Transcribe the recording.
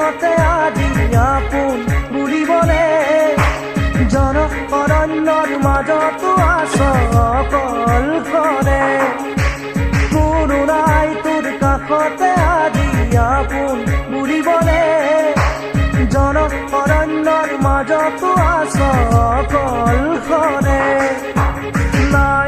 কাষতে আজি আপোন বুলিবলে জন অৰণ্যৰ মাজতো আছ অকলশৰে কোনো নাই তোৰ কাষতে আজি আপোন বুলিবলে জন অৰণ্যৰ মাজতো আছ অকলশৰে নাই